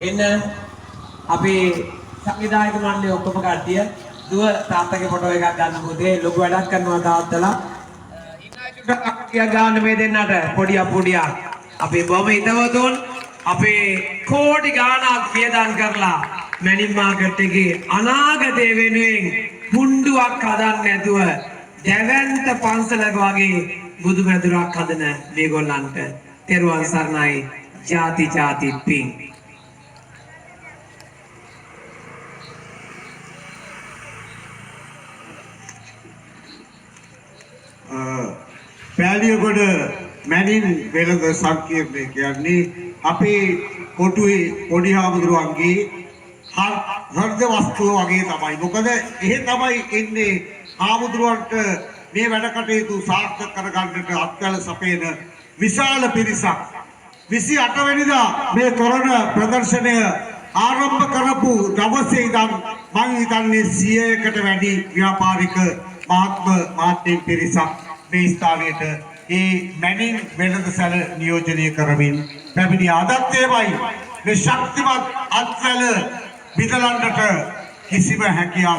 එන්න අපි සංවිධායක මණ්ඩලයේ ඔක්කොම කට්ටිය දුව තාත්තගේ ෆොටෝ එකක් ගන්න පුතේ ලොකු වැඩක් කරනවා තාත්තලා ඉන්න කට්ටිය ගන්න මේ දෙන්නට පොඩියක් අපි බොහොම හිතවතුන් අපේ කෝටි ගාණක් වියදම් කරලා මැනින් මාකට් එකේ අනාගතය වෙනුවෙන් හුණ්ඩුවක් හදන්න නැතුව දැවැන්ත පන්සලක වගේ බුදු මැදුරක් හදන මේගොල්ලන්ට තෙරුවන් සරණයි ජාති පිං පැලියගොඩ මැනින් වෙළඳ සංකීර්ණය කියන්නේ අපේ කොටුවේ පොඩි හාමුදුරුවන්ගේ හෘද වස්තුව වගේ තමයි. මොකද එහෙ තමයි ඉන්නේ හාමුදුරුවන්ට මේ වැඩ කටයුතු සාර්ථක කරගන්නට අත්වැල සපයන විශාල පිරිසක්. 28 වෙනිදා මේ තොරණ ප්‍රදර්ශනය ආරම්භ කරපු දවසේ ඉඳන් මම හිතන්නේ 100කට වැඩි ව්‍යාපාරික මහත්මීන් පිරිසක් මේ ස්ථානයට ඒ මැනින් වෙළඳසැල නියෝජනය කරමින් පැමිණි අදත් ඒවයි මේ ශක්තිමත් අත්වැල විදලන්නට කිසිම හැකියාවක්